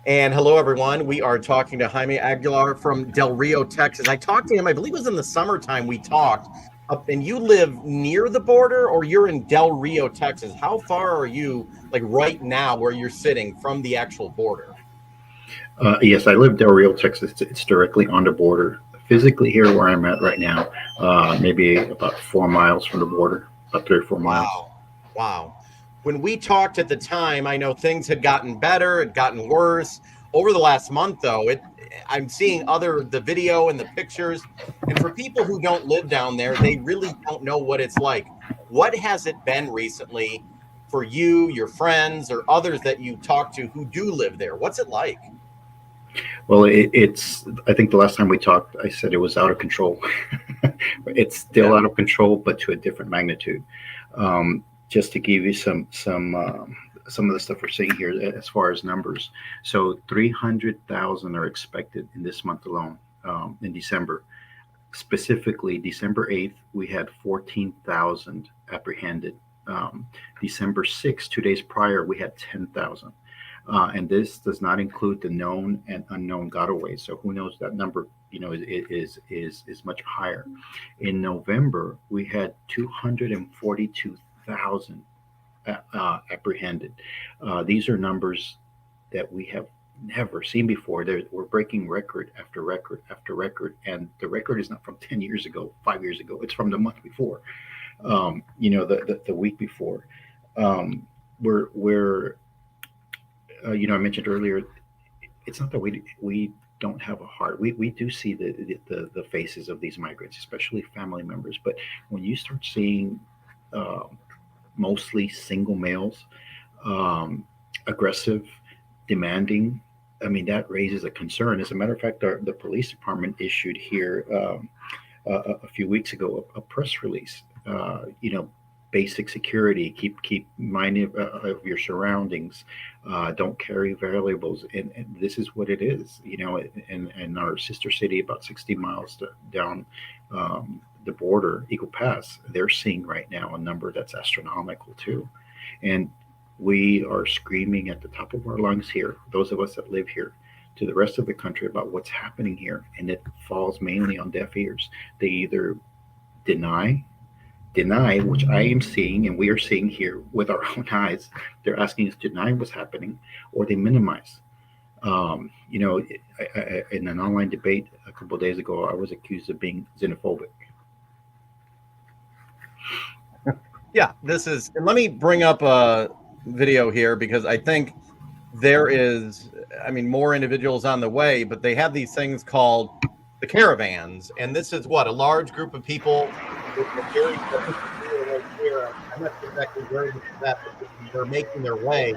And hello, everyone. We are talking to Jaime Aguilar from Del Rio, Texas. I talked to him, I believe it was in the summertime we talked. And you live near the border or you're in Del Rio, Texas. How far are you, like right now, where you're sitting from the actual border? Yes, I live Del Rio, Texas. It's directly on the border. Physically here where I'm at right now, maybe about 4 miles from the border, about 3 or 4 miles. Wow. Wow. When we talked at the time, I know things had gotten better, had gotten worse. Over the last month, though, it I'm seeing other the video and the pictures. And for people who don't live down there, they really don't know what it's like. What has it been recently for you, your friends, or others that you talk to who do live there? What's it like? Well, it's. I think the last time we talked, I said it was out of control. It's still Yeah. out of control, but to a different magnitude. Just to give you some of the stuff we're seeing here as far as numbers. So 300,000 are expected in this month alone, in December. Specifically, December 8th, we had 14,000 apprehended. December 6th, 2 days prior, we had 10,000. And this does not include the known and unknown gotaways. So who knows, that number, is much higher. In November, we had 242,000 apprehended. These are numbers that we have never seen before. We're breaking record after record after record, and the record is not from 10 years ago, 5 years ago. It's from the month before, the week before. We're I mentioned earlier, it's not that we don't have a heart. We do see the faces of these migrants, especially family members. But when you start seeing uh, mostly single males, um, aggressive, demanding, I mean, that raises a concern. As a matter of fact, the police department issued here a few weeks ago a press release. Basic security, keep mind of your surroundings, don't carry valuables, and this is what it is. In our sister city, about 60 miles down the border, Eagle Pass, they're seeing right now a number that's astronomical too, and we are screaming at the top of our lungs here, those of us that live here, to the rest of the country about what's happening here, and it falls mainly on deaf ears. They either deny which I am seeing and we are seeing here with our own eyes. They're asking us to deny what's happening, or they minimize. In an online debate a couple of days ago, I was accused of being xenophobic. Yeah, this is, and let me bring up a video here because I think there is, I mean, more individuals on the way, but they have these things called the caravans. And this is what a large group of people with a very right here. I'm not sure exactly where this is at, but they're making their way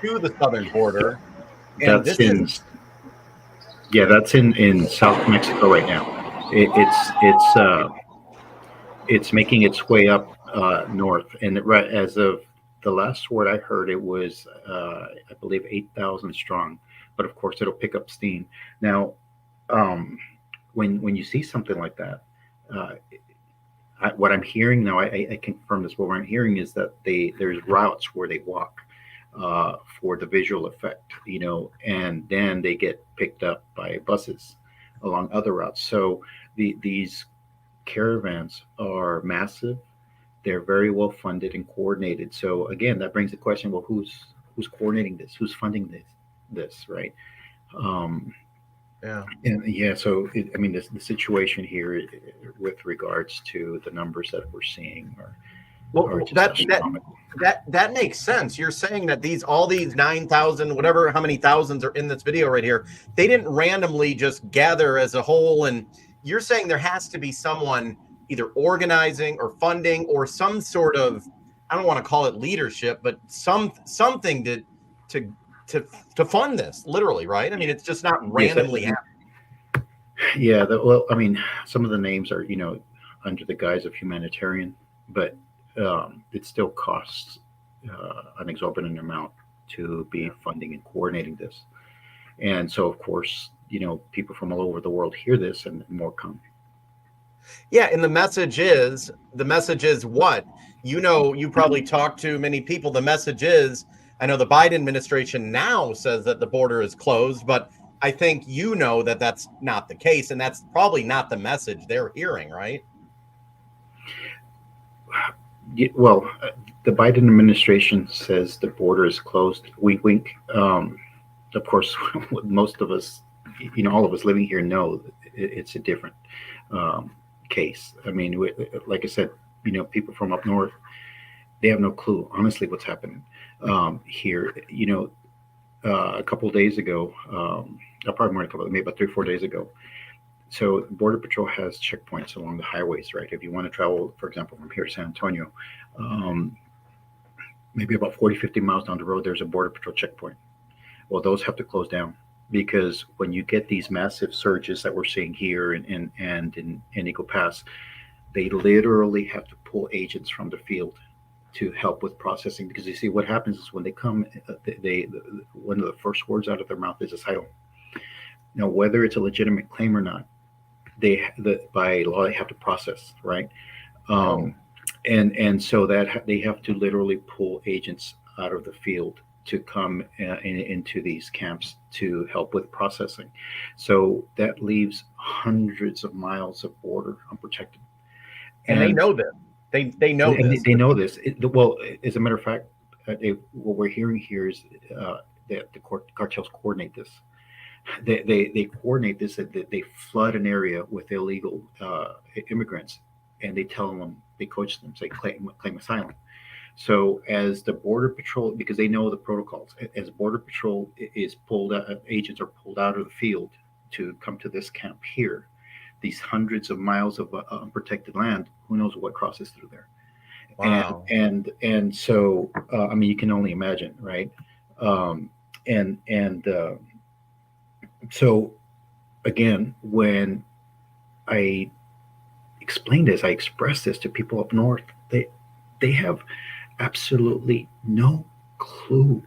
to the southern border. And That's this is, in that's in South Mexico right now. It's making its way up north, and right as of the last word I heard, it was I believe 8,000 strong. But of course, it'll pick up steam now. Um, when you see something like that, uh, what I'm hearing now, I confirm this. What I'm hearing is that there's routes where they walk for the visual effect, and then they get picked up by buses along other routes. So these caravans are massive. They're very well funded and coordinated. So again, that brings the question: well, who's coordinating this? Who's funding this, right? Um, yeah. and yeah, so I mean, the situation here with regards to the numbers that we're seeing are Well, just that astronomical. that makes sense. You're saying that all these 9,000, whatever, how many thousands are in this video right here, they didn't randomly just gather as a whole. And you're saying there has to be someone either organizing or funding or some sort of, I don't want to call it leadership, but something to to to fund this, literally, right? I mean, it's just not Yes, randomly happening. yeah. Well, I mean, some of the names are under the guise of humanitarian, but it still costs an exorbitant amount to be funding and coordinating this. And so, of course, people from all over the world hear this, and more come. Yeah, and the message is what? You probably talk to many people. The message is I know the Biden administration now says that the border is closed, but I think you know that that's not the case, and that's probably not the message they're hearing, right? Well, the Biden administration says the border is closed. Wink, wink. Of course, most of us, all of us living here know it's a different case. I mean, like I said, people from up north, they have no clue, honestly, what's happening here. A couple of days ago, probably more than a couple, maybe about 3 or 4 days ago. So Border Patrol has checkpoints along the highways, right? If you want to travel, for example, from here to San Antonio, um, maybe about 40, 50 miles down the road, there's a Border Patrol checkpoint. Well, those have to close down because when you get these massive surges that we're seeing here and in Eagle Pass, they literally have to pull agents from the field to help with processing, because you see what happens is when they come, one of the first words out of their mouth is asylum. Now, whether it's a legitimate claim or not, by law they have to process, right? And so that they have to literally pull agents out of the field to come into these camps to help with processing. So that leaves hundreds of miles of border unprotected. And they know this. They know this. They know this. Well, as a matter of fact, what we're hearing here is that the cartels coordinate this. They coordinate this. That they flood an area with illegal immigrants, and they tell them, they coach them, say claim asylum. So as the Border Patrol, because they know the protocols, as Border Patrol is pulled out, agents are pulled out of the field to come to this camp here, these hundreds of miles of unprotected land, who knows what crosses through there. Wow. And so I mean, you can only imagine, right? And so again, when I explain this, I express this to people up north, they have absolutely no clue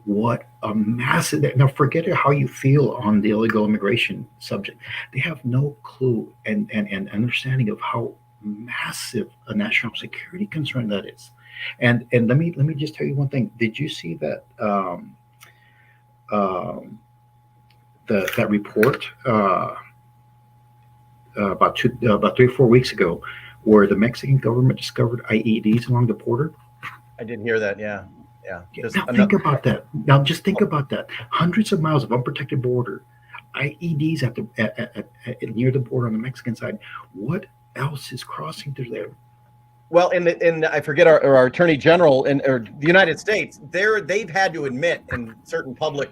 what a massive, now forget how you feel on the illegal immigration subject. They have no clue and understanding of how massive a national security concern that is. And let me just tell you one thing. Did you see that that report about 3 or 4 weeks ago, where the Mexican government discovered IEDs along the border? I did hear that. Yeah. Now think about that. Now just think about that. Hundreds of miles of unprotected border, IEDs at near the border on the Mexican side. What else is crossing through there? Well, in I forget our Attorney General or the United States, they've had to admit in certain public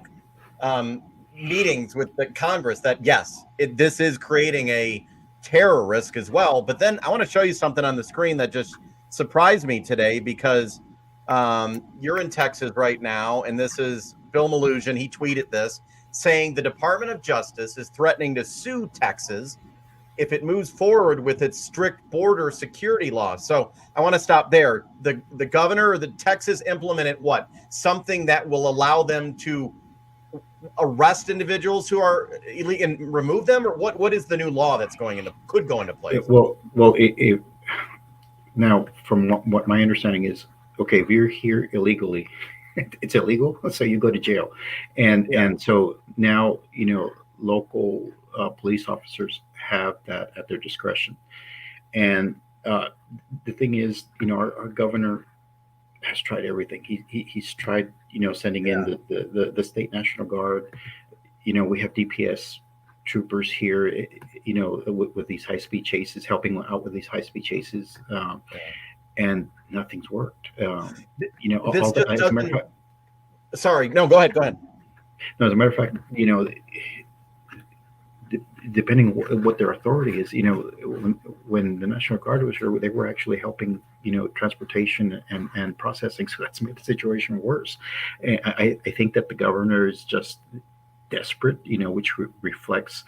meetings with the Congress that yes, this is creating a terror risk as well. But then I want to show you something on the screen that just surprised me today, because you're in Texas right now, and this is Bill Mallusion. He tweeted this saying the Department of Justice is threatening to sue Texas if it moves forward with its strict border security laws. So I want to stop there. The governor of the Texas implemented what? Something that will allow them to arrest individuals who are illegal and remove them, or what is the new law that's could go into place? Now, from what my understanding is, okay, if you're here illegally, it's illegal, so you go to jail, and so now local police officers have that at their discretion. And the thing is, our governor has tried everything. He's tried, sending in the state National Guard. We have DPS troopers here, with these high-speed chases, helping out with these high-speed chases, and nothing's worked. Sorry, no, go ahead. No, as a matter of fact, depending what their authority is, when the National Guard was here, they were actually helping, transportation and processing. So that's made the situation worse. And I think that the governor is just desperate, which reflects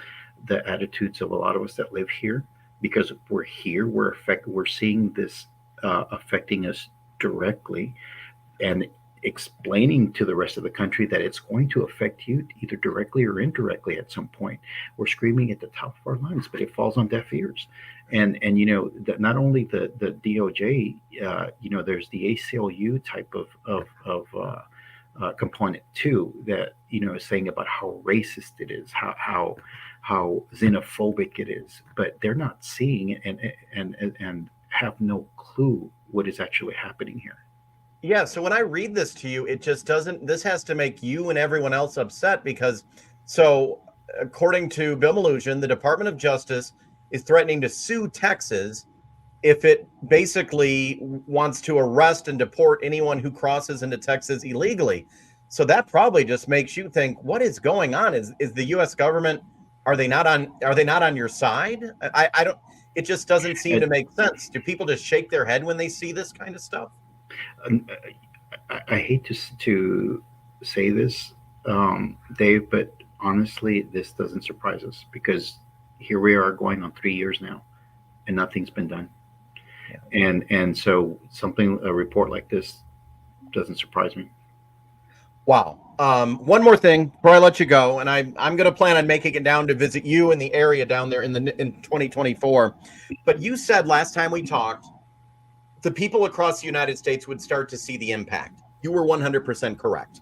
the attitudes of a lot of us that live here, because we're here, we're seeing this affecting us directly, and explaining to the rest of the country that it's going to affect you either directly or indirectly at some point. We're screaming at the top of our lungs, but it falls on deaf ears. And that not only the DOJ, there's the ACLU type of component too, that is saying about how racist it is, how xenophobic it is, but they're not seeing it, and have no clue what is actually happening here. Yeah, so when I read this to you, it just doesn't, this has to make you and everyone else upset because, so according to Bill Malhusian, the Department of Justice is threatening to sue Texas if it basically wants to arrest and deport anyone who crosses into Texas illegally. So that probably just makes you think, what is going on? Is the US government, are they not on your side? I don't, it just doesn't seem And to make sense. Do people just shake their head when they see this kind of stuff? I hate to say this, Dave, but honestly, this doesn't surprise us because here we are going on 3 years now, and nothing's been done. Yeah. And so a report like this doesn't surprise me. Wow. One more thing before I let you go, and I'm going to plan on making it down to visit you in the area down there in 2024. But you said last time we talked, the people across the United States would start to see the impact. You were 100% correct.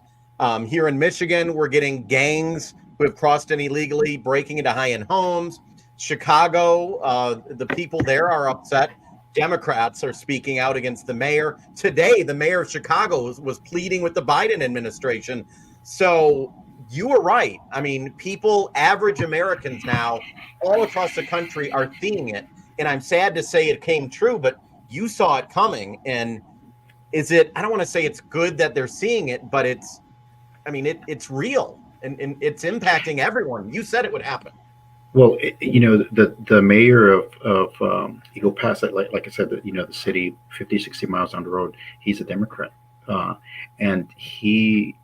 Here in Michigan, we're getting gangs who have crossed in illegally, breaking into high-end homes. Chicago, the people there are upset. Democrats are speaking out against the mayor. Today, the mayor of Chicago was pleading with the Biden administration. So you were right. I mean, people, average Americans now, all across the country are seeing it. And I'm sad to say it came true, but you saw it coming. And is it, I don't want to say it's good that they're seeing it, but it's, I mean, it's real and it's impacting everyone. You said it would happen. Well, the mayor of Eagle Pass, like I said, the city 50, 60 miles down the road, he's a Democrat, and he,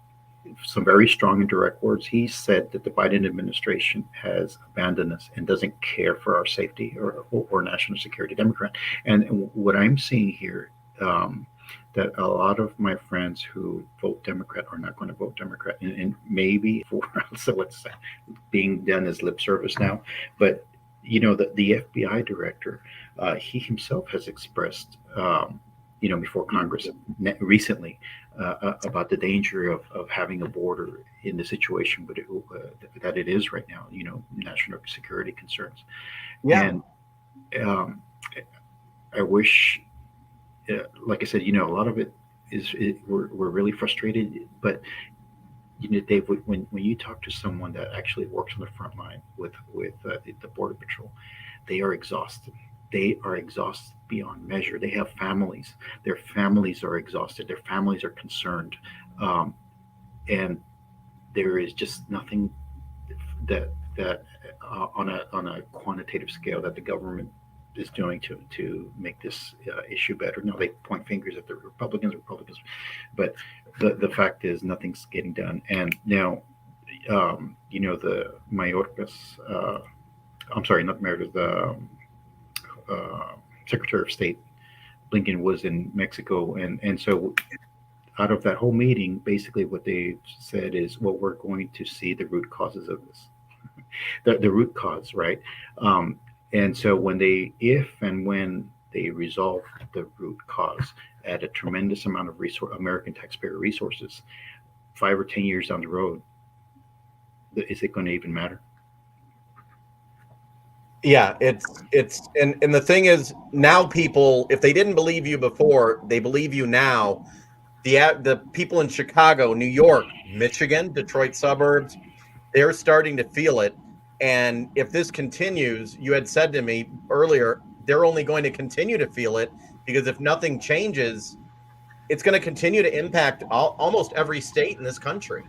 some very strong and direct words. He said that the Biden administration has abandoned us and doesn't care for our safety or national security. Democrat, and what I'm seeing here, that a lot of my friends who vote Democrat are not going to vote Democrat, and maybe for so what's being done as lip service now, but the FBI director, he himself has expressed. Before Congress recently, about the danger of having a border in the situation, but that it is right now, national security concerns. Yeah. And um, I wish, like I said, a lot of it we're really frustrated, but Dave, when you talk to someone that actually works on the front line with the border patrol, they are exhausted. They are exhausted beyond measure. They have families. Their families are exhausted. Their families are concerned, and there is just nothing that on a quantitative scale that the government is doing to make this issue better. No, they point fingers at the Republicans, but the fact is nothing's getting done. And now, the Mayorkas, I'm sorry, not Mayorkas, the uh, Secretary of State Blinken was in Mexico, and so out of that whole meeting, basically what they said is, well, we're going to see the root causes of this, the root cause, right? And so if and when they resolve the root cause at a tremendous amount of American taxpayer resources, 5 or 10 years down the road, is it going to even matter? Yeah, and the thing is now people, if they didn't believe you before, they believe you now. The people in Chicago, New York, Michigan, Detroit suburbs, they're starting to feel it. And if this continues, you had said to me earlier, they're only going to continue to feel it because if nothing changes, it's going to continue to impact almost every state in this country.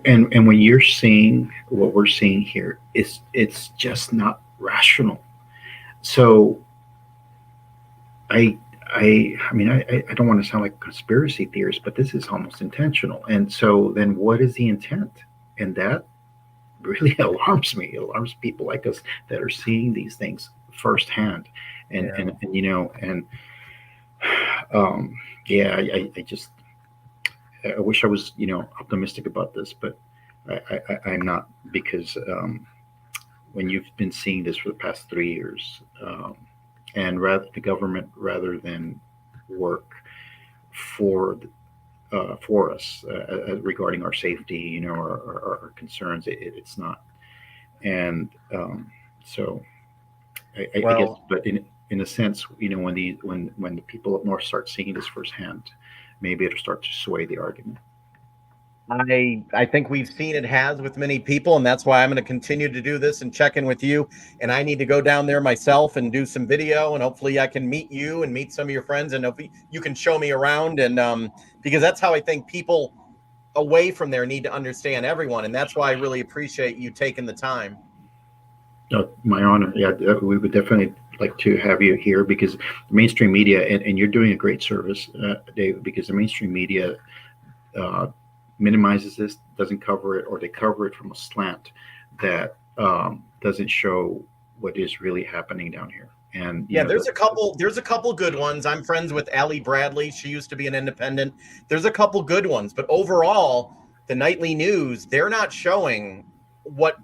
And when you're seeing what we're seeing here, it's just not rational. So I don't want to sound like a conspiracy theorist, but this is almost intentional. And so then what is the intent? And that really alarms me. It alarms people like us that are seeing these things firsthand. And Yeah. and yeah, I just I wish I was optimistic about this, but I'm not, because when you've been seeing this for the past 3 years, and rather the government, rather than work for for us regarding our safety, our concerns. It's not, and so I guess, Well, but in a sense, when the people up north start seeing this firsthand, maybe it'll start to sway the argument. I think we've seen it has with many people, and that's why I'm going to continue to do this and check in with you. And I need to go down there myself and do some video, and hopefully I can meet you and meet some of your friends, and hopefully you can show me around. And because that's how I think people away from there need to understand everyone, and that's why I really appreciate you taking the time. My honor. Yeah, we would definitely like to have you here because the mainstream media, and you're doing a great service, Dave, because the mainstream media uh, minimizes this, doesn't cover it, or they cover it from a slant that doesn't show what is really happening down here. And Yeah, there's a couple good ones. I'm friends with Allie Bradley. She used to be an independent. There's a couple good ones, but overall, the nightly news, they're not showing what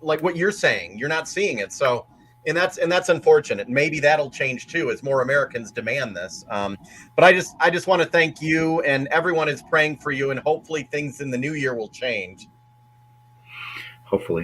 like what you're saying. You're not seeing it. So and that's unfortunate. Maybe that'll change too as more Americans demand this. But I just want to thank you, and everyone is praying for you, and hopefully things in the new year will change. hopefully.